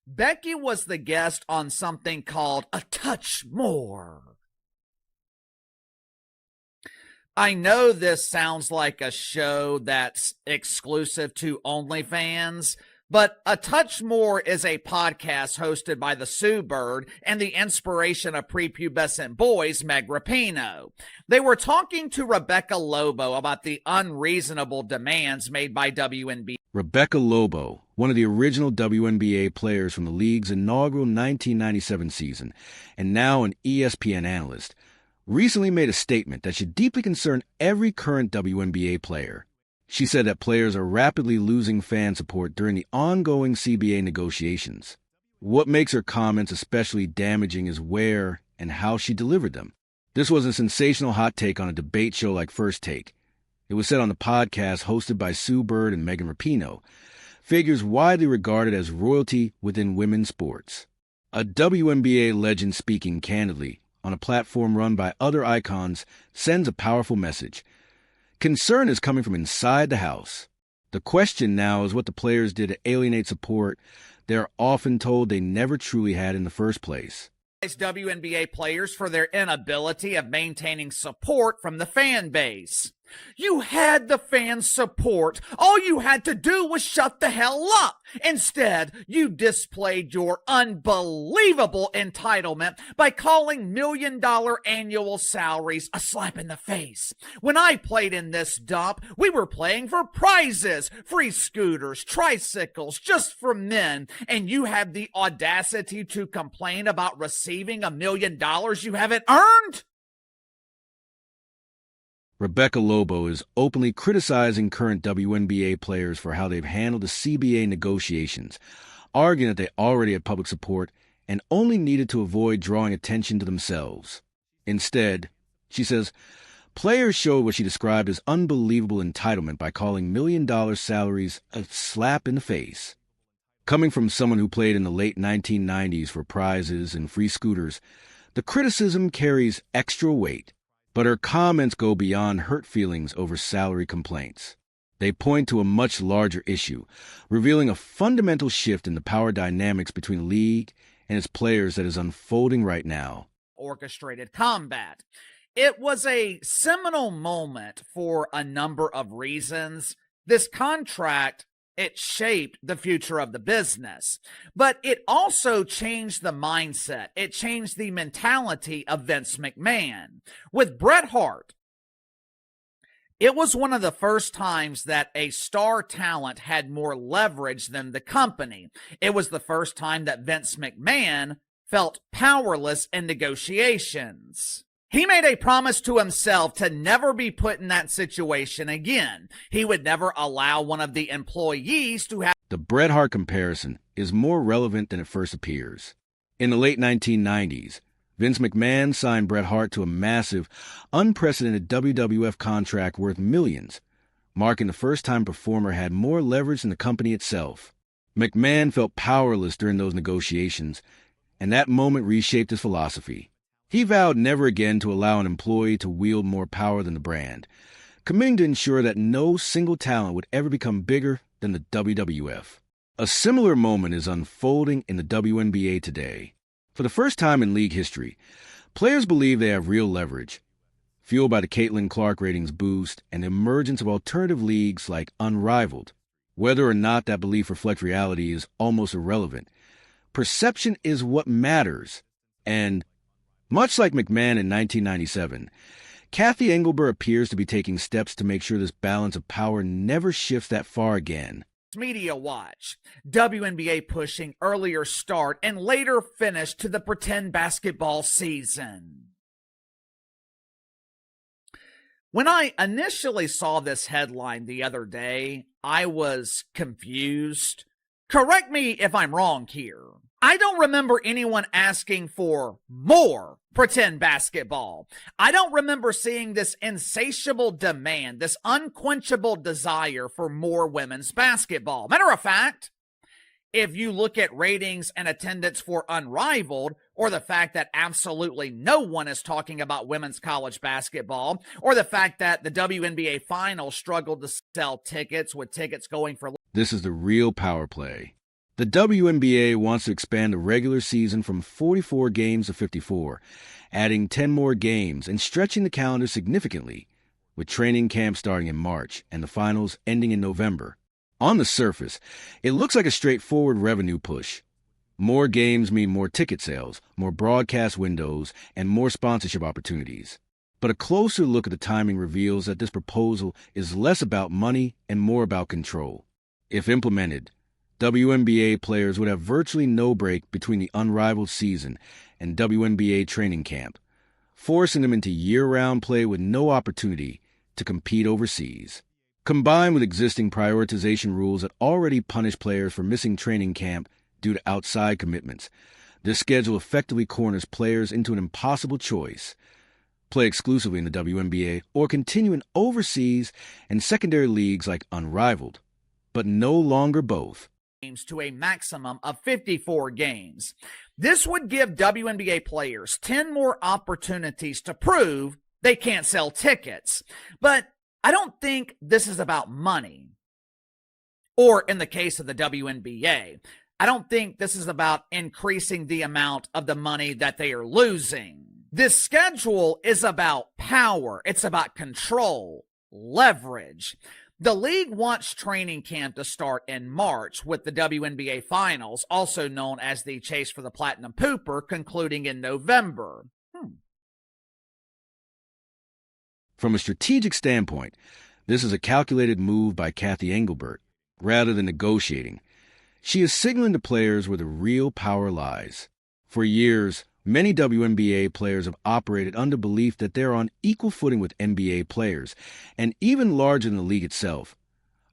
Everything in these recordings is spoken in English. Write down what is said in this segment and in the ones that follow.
Becky was the guest on something called A Touch More. I know this sounds like a show that's exclusive to OnlyFans, but A Touch More is a podcast hosted by the Sue Bird and the inspiration of prepubescent boys, Meg Rapinoe. They were talking to Rebecca Lobo about the unreasonable demands made by WNBA. Rebecca Lobo, one of the original WNBA players from the league's inaugural 1997 season, and now an ESPN analyst, recently made a statement that should deeply concern every current WNBA player. She said that players are rapidly losing fan support during the ongoing CBA negotiations. What makes her comments especially damaging is where and how she delivered them. This was a sensational hot take on a debate show like First Take. It was said on the podcast hosted by Sue Bird and Megan Rapinoe, figures widely regarded as royalty within women's sports. A WNBA legend speaking candidly on a platform run by other icons sends a powerful message. Concern is coming from inside the house. The question now is what the players did to alienate support they're often told they never truly had in the first place. WNBA players for their inability of maintaining support from the fan base. You had the fan support. All you had to do was shut the hell up. Instead, you displayed your unbelievable entitlement by calling million-dollar annual salaries a slap in the face. When I played in this dump, we were playing for prizes, free scooters, tricycles, just for men, and you have the audacity to complain about receiving $1 million you haven't earned? Rebecca Lobo is openly criticizing current WNBA players for how they've handled the CBA negotiations, arguing that they already had public support and only needed to avoid drawing attention to themselves. Instead, she says, players showed what she described as unbelievable entitlement by calling million-dollar salaries a slap in the face. Coming from someone who played in the late 1990s for prizes and free scooters, the criticism carries extra weight. But her comments go beyond hurt feelings over salary complaints. They point to a much larger issue, revealing a fundamental shift in the power dynamics between the league and its players that is unfolding right now. Orchestrated combat. It was a seminal moment for a number of reasons. This contract, it shaped the future of the business, but it also changed the mindset. It changed the mentality of Vince McMahon. With Bret Hart, it was one of the first times that a star talent had more leverage than the company. It was the first time that Vince McMahon felt powerless in negotiations. He made a promise to himself to never be put in that situation again. He would never allow one of the employees to have... The Bret Hart comparison is more relevant than it first appears. In the late 1990s, Vince McMahon signed Bret Hart to a massive, unprecedented WWF contract worth millions, marking the first time a performer had more leverage than the company itself. McMahon felt powerless during those negotiations, and that moment reshaped his philosophy. He vowed never again to allow an employee to wield more power than the brand, committing to ensure that no single talent would ever become bigger than the WWF. A similar moment is unfolding in the WNBA today. For the first time in league history, players believe they have real leverage. Fueled by the Caitlin Clark ratings boost and the emergence of alternative leagues like Unrivaled. Whether or not that belief reflects reality is almost irrelevant. Perception is what matters, and much like McMahon in 1997, Kathy Engelbert appears to be taking steps to make sure this balance of power never shifts that far again. Media Watch. WNBA pushing earlier start and later finish to the pretend basketball season. When I initially saw this headline the other day, I was confused. Correct me if I'm wrong here. I don't remember anyone asking for more pretend basketball. I don't remember seeing this insatiable demand, this unquenchable desire for more women's basketball. Matter of fact, if you look at ratings and attendance for Unrivaled, or the fact that absolutely no one is talking about women's college basketball, or the fact that the WNBA Finals struggled to sell tickets with tickets going for... This is the real power play. The WNBA wants to expand the regular season from 44 games to 54, adding 10 more games and stretching the calendar significantly, with training camp starting in March and the finals ending in November. On the surface, it looks like a straightforward revenue push. More games mean more ticket sales, more broadcast windows, and more sponsorship opportunities. But a closer look at the timing reveals that this proposal is less about money and more about control. If implemented, WNBA players would have virtually no break between the unrivaled season and WNBA training camp, forcing them into year-round play with no opportunity to compete overseas. Combined with existing prioritization rules that already punish players for missing training camp due to outside commitments, this schedule effectively corners players into an impossible choice: play exclusively in the WNBA or continue in overseas and secondary leagues like Unrivaled, but no longer both. To a maximum of 54 games. This would give WNBA players 10 more opportunities to prove they can't sell tickets. But I don't think this is about money. Or in the case of the WNBA, I don't think this is about increasing the amount of the money that they are losing. This schedule is about power. It's about control, leverage. The league wants training camp to start in March, with the WNBA Finals, also known as the Chase for the Platinum Pooper, concluding in November. From a strategic standpoint, this is a calculated move by Kathy Engelbert. Rather than negotiating, she is signaling to players where the real power lies. For years, many WNBA players have operated under belief that they are on equal footing with NBA players, and even larger than the league itself,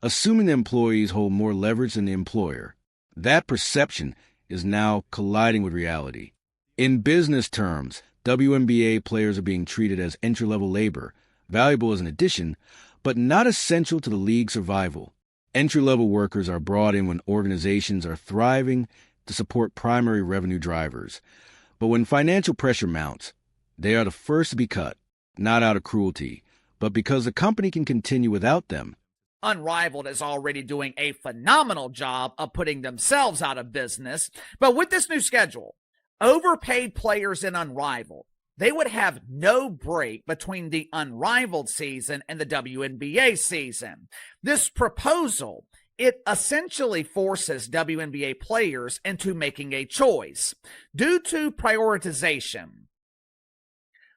assuming the employees hold more leverage than the employer. That perception is now colliding with reality. In business terms, WNBA players are being treated as entry-level labor, valuable as an addition, but not essential to the league's survival. Entry-level workers are brought in when organizations are thriving to support primary revenue drivers. But when financial pressure mounts, they are the first to be cut, not out of cruelty, but because the company can continue without them. Unrivaled is already doing a phenomenal job of putting themselves out of business, but with this new schedule, overpaid players in Unrivaled, they would have no break between the Unrivaled season and the WNBA season. This proposal, it essentially forces WNBA players into making a choice. Due to prioritization,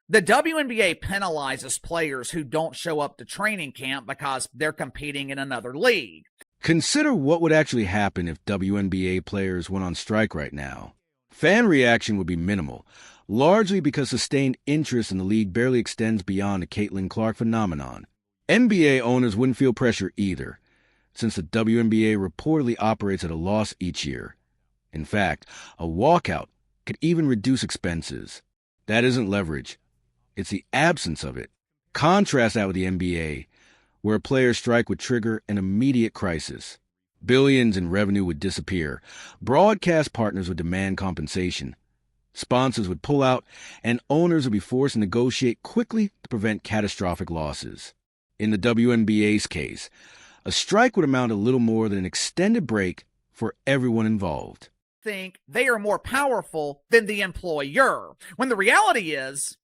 the WNBA penalizes players who don't show up to training camp because they're competing in another league. Consider what would actually happen if WNBA players went on strike right now. Fan reaction would be minimal, largely because sustained interest in the league barely extends beyond the Caitlin Clark phenomenon. NBA owners wouldn't feel pressure either, since the WNBA reportedly operates at a loss each year. In fact, a walkout could even reduce expenses. That isn't leverage. It's the absence of it. Contrast that with the NBA, where a player's strike would trigger an immediate crisis. Billions in revenue would disappear. Broadcast partners would demand compensation. Sponsors would pull out, and owners would be forced to negotiate quickly to prevent catastrophic losses. In the WNBA's case, a strike would amount to little more than an extended break for everyone involved. Think they are more powerful than the employer, when the reality is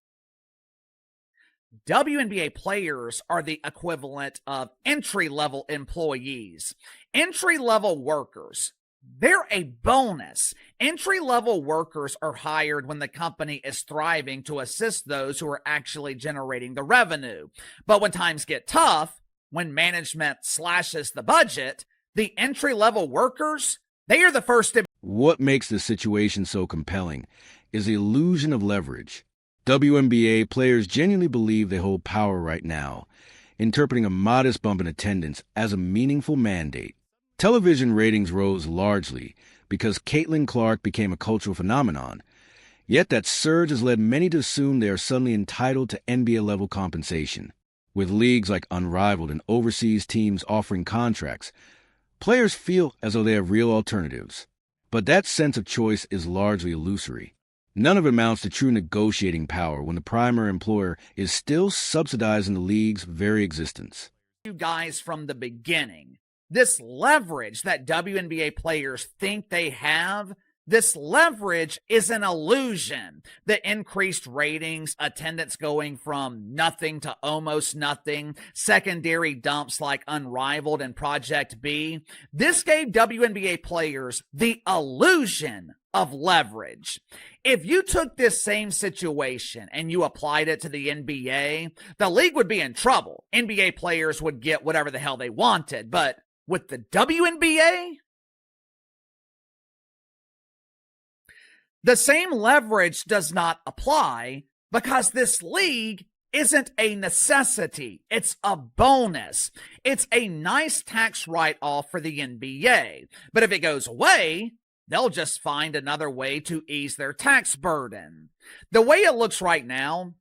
WNBA players are the equivalent of entry-level employees. Entry-level workers, they're a bonus. Entry-level workers are hired when the company is thriving to assist those who are actually generating the revenue. But when times get tough, when management slashes the budget, the entry-level workers, they are the first to... What makes this situation so compelling is the illusion of leverage. WNBA players genuinely believe they hold power right now, interpreting a modest bump in attendance as a meaningful mandate. Television ratings rose largely because Caitlin Clark became a cultural phenomenon, yet that surge has led many to assume they are suddenly entitled to NBA-level compensation. With leagues like Unrivaled and overseas teams offering contracts, players feel as though they have real alternatives. But that sense of choice is largely illusory. None of it amounts to true negotiating power when the primary employer is still subsidizing the league's very existence. You guys from the beginning. This leverage that WNBA players think they have, this leverage is an illusion. The increased ratings, attendance going from nothing to almost nothing, secondary dumps like Unrivaled and Project B. This gave WNBA players the illusion of leverage. If you took this same situation and you applied it to the NBA, the league would be in trouble. NBA players would get whatever the hell they wanted. But with the WNBA, the same leverage does not apply because this league isn't a necessity. It's a bonus. It's a nice tax write-off for the NBA. But if it goes away, they'll just find another way to ease their tax burden. The way it looks right now,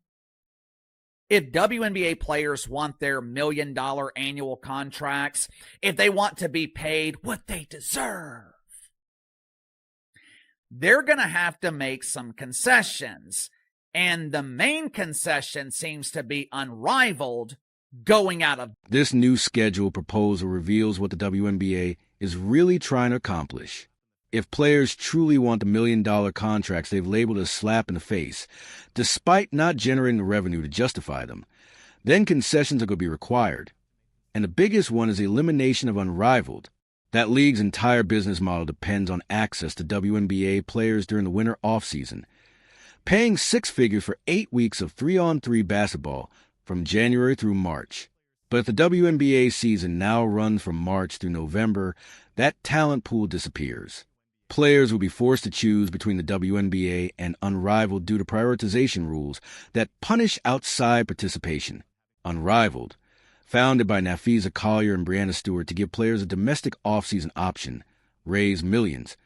if WNBA players want their $1 million annual contracts, if they want to be paid what they deserve, they're going to have to make some concessions. And the main concession seems to be Unrivaled going out of. This new schedule proposal reveals what the WNBA is really trying to accomplish. If players truly want the $1 million contracts they've labeled a slap in the face, despite not generating the revenue to justify them, then concessions are going to be required. And the biggest one is the elimination of Unrivaled. That league's entire business model depends on access to WNBA players during the winter offseason. Paying six figures for 8 weeks of 3-on-3 basketball from January through March. But if the WNBA season now runs from March through November, that talent pool disappears. Players will be forced to choose between the WNBA and Unrivaled due to prioritization rules that punish outside participation. Unrivaled, founded by Nafisa Collier and Brianna Stewart to give players a domestic offseason option, raised millions,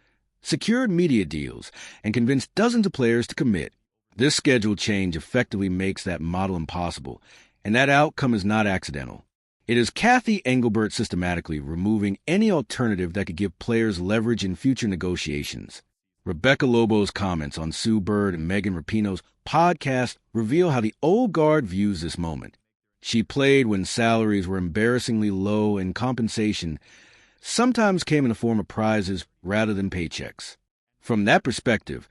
secured media deals, and convinced dozens of players to commit. This schedule change effectively makes that model impossible, and that outcome is not accidental. It is Cathy Engelbert systematically removing any alternative that could give players leverage in future negotiations. Rebecca Lobo's comments on Sue Bird and Megan Rapinoe's podcast reveal how the old guard views this moment. She played when salaries were embarrassingly low and compensation sometimes came in the form of prizes rather than paychecks. From that perspective,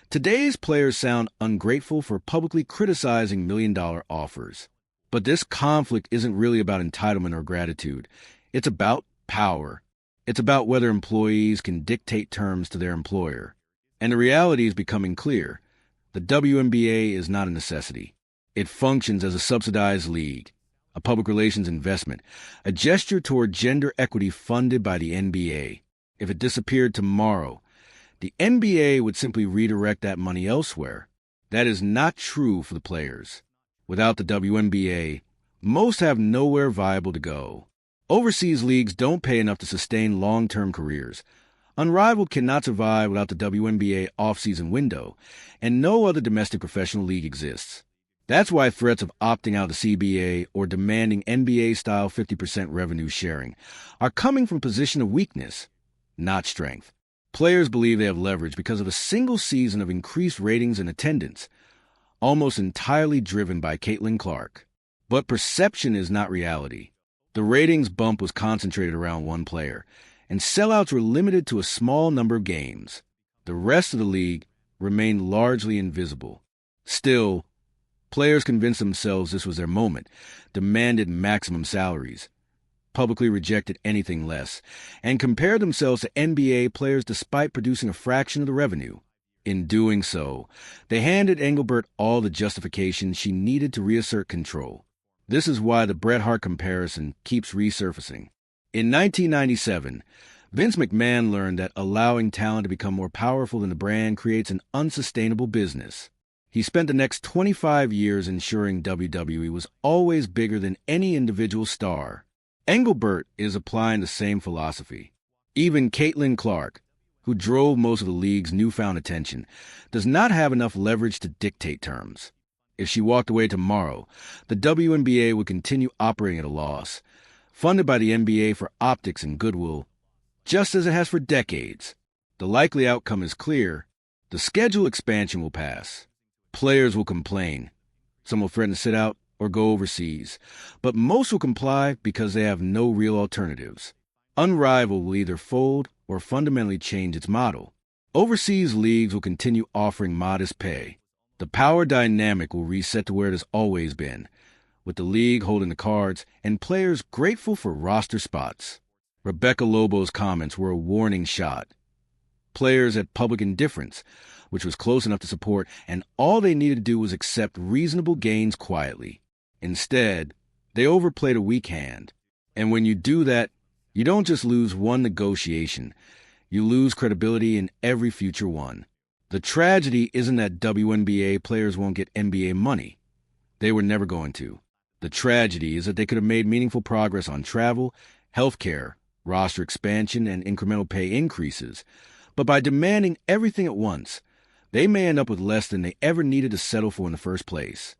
today's players sound ungrateful for publicly criticizing $1 million offers. But this conflict isn't really about entitlement or gratitude. It's about power. It's about whether employees can dictate terms to their employer. And the reality is becoming clear. The WNBA is not a necessity. It functions as a subsidized league, a public relations investment, a gesture toward gender equity funded by the NBA. If it disappeared tomorrow, the NBA would simply redirect that money elsewhere. That is not true for the players. Without the WNBA, most have nowhere viable to go. Overseas leagues don't pay enough to sustain long-term careers. Unrivaled cannot survive without the WNBA off-season window, and no other domestic professional league exists. That's why threats of opting out of the CBA or demanding NBA-style 50% revenue sharing are coming from a position of weakness, not strength. Players believe they have leverage because of a single season of increased ratings and attendance, almost entirely driven by Caitlin Clark. But perception is not reality. The ratings bump was concentrated around one player, and sellouts were limited to a small number of games. The rest of the league remained largely invisible. Still, players convinced themselves this was their moment, demanded maximum salaries, publicly rejected anything less, and compared themselves to NBA players despite producing a fraction of the revenue. In doing so, they handed Engelbert all the justification she needed to reassert control. This is why the Bret Hart comparison keeps resurfacing. In 1997, Vince McMahon learned that allowing talent to become more powerful than the brand creates an unsustainable business. He spent the next 25 years ensuring WWE was always bigger than any individual star. Engelbert is applying the same philosophy. Even Caitlin Clark, who drove most of the league's newfound attention, does not have enough leverage to dictate terms. If she walked away tomorrow, the WNBA would continue operating at a loss, funded by the NBA for optics and goodwill, just as it has for decades. The likely outcome is clear. The schedule expansion will pass. Players will complain. Some will threaten to sit out or go overseas, but most will comply because they have no real alternatives. Unrivaled will either fold or fundamentally change its model. Overseas leagues will continue offering modest pay. The power dynamic will reset to where it has always been, with the league holding the cards and players grateful for roster spots. Rebecca Lobo's comments were a warning shot. Players had public indifference, which was close enough to support, and all they needed to do was accept reasonable gains quietly. Instead, they overplayed a weak hand. And when you do that, you don't just lose one negotiation, you lose credibility in every future one. The tragedy isn't that WNBA players won't get NBA money. They were never going to. The tragedy is that they could have made meaningful progress on travel, healthcare, roster expansion, and incremental pay increases. But by demanding everything at once, they may end up with less than they ever needed to settle for in the first place.